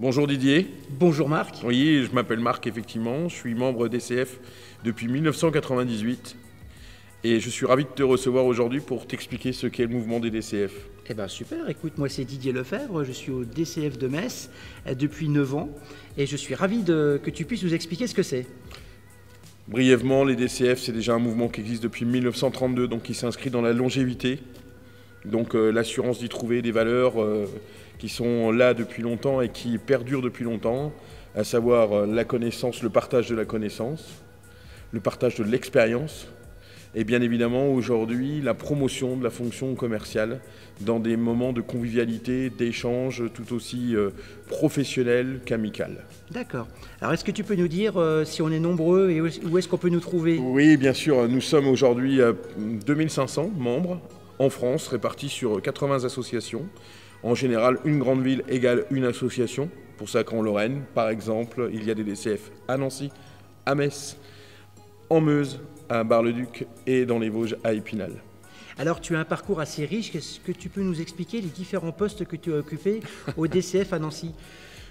Bonjour Didier. Bonjour Marc. Oui, je m'appelle Marc, effectivement. Je suis membre DCF depuis 1998 et je suis ravi de te recevoir aujourd'hui pour t'expliquer ce qu'est le mouvement des DCF. Eh bien super, écoute, moi c'est Didier Lefebvre, je suis au DCF de Metz depuis 9 ans et je suis ravi que tu puisses nous expliquer ce que c'est. Brièvement, les DCF, c'est déjà un mouvement qui existe depuis 1932, donc qui s'inscrit dans la longévité. Donc l'assurance d'y trouver des valeurs qui sont là depuis longtemps et qui perdurent depuis longtemps, à savoir la connaissance, le partage de la connaissance, le partage de l'expérience, et bien évidemment aujourd'hui la promotion de la fonction commerciale dans des moments de convivialité, d'échange tout aussi professionnel qu'amical. D'accord. Alors est-ce que tu peux nous dire si on est nombreux et où est-ce qu'on peut nous trouver? Oui, bien sûr, nous sommes aujourd'hui 2500 membres en France, répartis sur 80 associations. En général, une grande ville égale une association. Pour ça qu'en Lorraine, par exemple, il y a des DCF à Nancy, à Metz, en Meuse, à Bar-le-Duc et dans les Vosges à Épinal. Alors tu as un parcours assez riche, est-ce que tu peux nous expliquer les différents postes que tu as occupés au DCF à Nancy?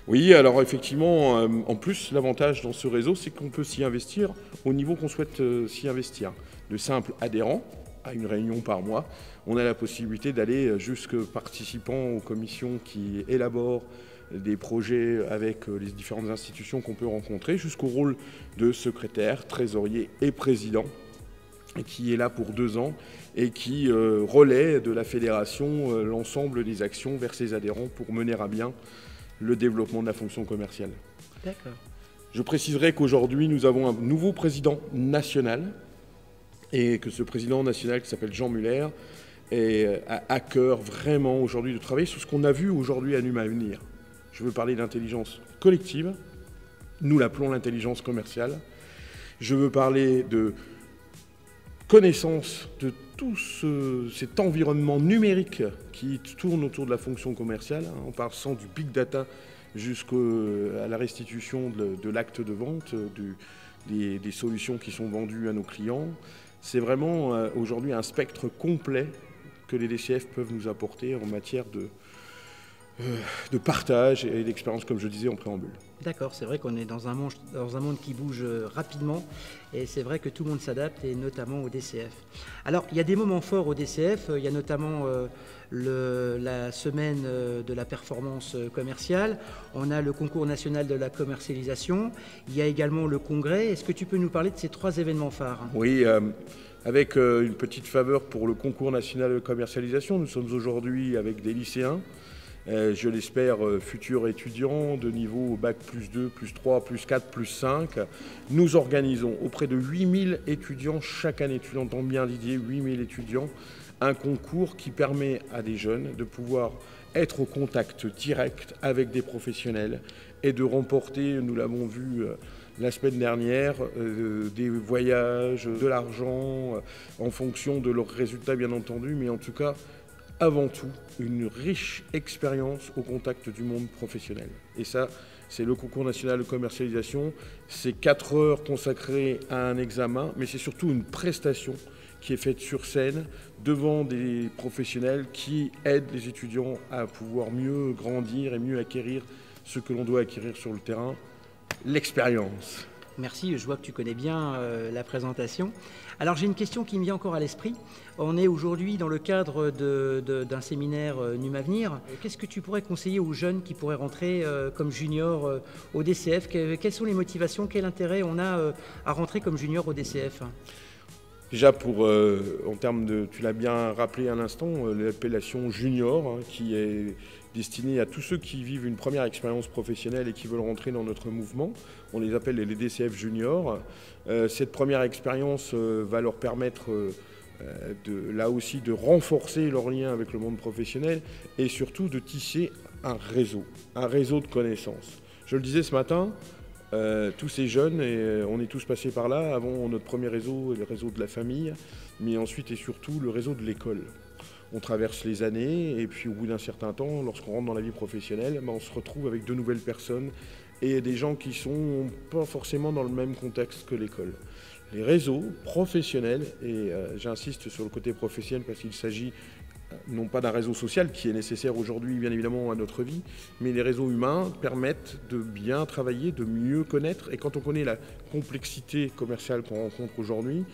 Oui, alors effectivement, en plus, l'avantage dans ce réseau, c'est qu'on peut s'y investir au niveau qu'on souhaite s'y investir. De simples adhérents, à une réunion par mois, on a la possibilité d'aller jusque participants aux commissions qui élaborent des projets avec les différentes institutions qu'on peut rencontrer, jusqu'au rôle de secrétaire, trésorier et président, qui est là pour 2 ans et qui relaie de la fédération l'ensemble des actions vers ses adhérents pour mener à bien le développement de la fonction commerciale. D'accord. Je préciserai qu'aujourd'hui, nous avons un nouveau président national et que ce président national qui s'appelle Jean Muller a à cœur vraiment aujourd'hui de travailler sur ce qu'on a vu aujourd'hui à Numa Avenir. Je veux parler d'intelligence collective, nous l'appelons l'intelligence commerciale. Je veux parler de connaissance de tout cet environnement numérique qui tourne autour de la fonction commerciale, en passant du big data jusqu'à la restitution de l'acte de vente, des solutions qui sont vendues à nos clients. C'est vraiment aujourd'hui un spectre complet que les DCF peuvent nous apporter en matière de partage et d'expérience, comme je disais en préambule. D'accord, c'est vrai qu'on est dans un monde qui bouge rapidement et c'est vrai que tout le monde s'adapte et notamment au DCF. Alors, il y a des moments forts au DCF, il y a notamment la semaine de la performance commerciale, on a le concours national de la commercialisation, il y a également le congrès. Est-ce que tu peux nous parler de ces 3 événements phares? Oui, avec une petite faveur pour le concours national de commercialisation, nous sommes aujourd'hui avec des lycéens, je l'espère, futurs étudiants de niveau bac +2, +3, +4, +5. Nous organisons auprès de 8000 étudiants chaque année, tu l'entends bien Didier, 8000 étudiants, un concours qui permet à des jeunes de pouvoir être au contact direct avec des professionnels et de remporter, nous l'avons vu la semaine dernière, des voyages, de l'argent, en fonction de leurs résultats bien entendu, mais en tout cas, avant tout, une riche expérience au contact du monde professionnel. Et ça, c'est le concours national de commercialisation. C'est 4 heures consacrées à un examen, mais c'est surtout une prestation qui est faite sur scène devant des professionnels qui aident les étudiants à pouvoir mieux grandir et mieux acquérir ce que l'on doit acquérir sur le terrain, l'expérience. Merci, je vois que tu connais bien la présentation. Alors j'ai une question qui me vient encore à l'esprit. On est aujourd'hui dans le cadre d'un séminaire Numa Avenir. Qu'est-ce que tu pourrais conseiller aux jeunes qui pourraient rentrer comme junior au DCF? Quelles sont les motivations, quel intérêt on a à rentrer comme junior au DCF? Déjà en termes de, tu l'as bien rappelé à l'instant, l'appellation junior qui est destinée à tous ceux qui vivent une première expérience professionnelle et qui veulent rentrer dans notre mouvement. On les appelle les DCF juniors. Cette première expérience va leur permettre là aussi de renforcer leur lien avec le monde professionnel et surtout de tisser un réseau de connaissances. Je le disais ce matin, tous ces jeunes, et on est tous passés par là, avons notre premier réseau, le réseau de la famille, mais ensuite et surtout le réseau de l'école. On traverse les années et puis au bout d'un certain temps, lorsqu'on rentre dans la vie professionnelle, on se retrouve avec de nouvelles personnes et des gens qui ne sont pas forcément dans le même contexte que l'école. Les réseaux professionnels, et j'insiste sur le côté professionnel parce qu'il s'agit non pas d'un réseau social qui est nécessaire aujourd'hui, bien évidemment, à notre vie, mais les réseaux humains permettent de bien travailler, de mieux connaître. Et quand on connaît la complexité commerciale qu'on rencontre aujourd'hui,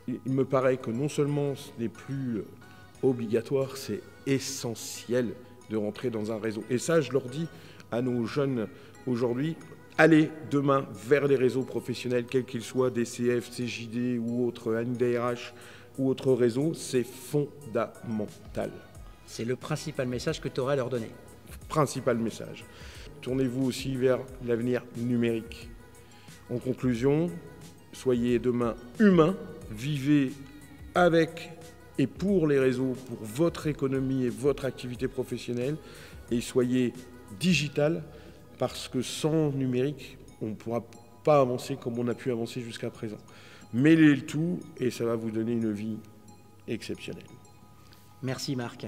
il me paraît que non seulement ce n'est plus obligatoire, c'est essentiel de rentrer dans un réseau. Et ça, je leur dis à nos jeunes aujourd'hui, allez demain vers les réseaux professionnels, quels qu'ils soient, DCF, CJD ou autres, ANIDA-RH ou autres réseaux, c'est fondamental. C'est le principal message que tu aurais à leur donner. Principal message. Tournez-vous aussi vers l'avenir numérique. En conclusion, soyez demain humains, vivez avec et pour les réseaux, pour votre économie et votre activité professionnelle, et soyez digital, parce que sans numérique, on ne pourra pas avancer comme on a pu avancer jusqu'à présent. Mêlez le tout et ça va vous donner une vie exceptionnelle. Merci Marc.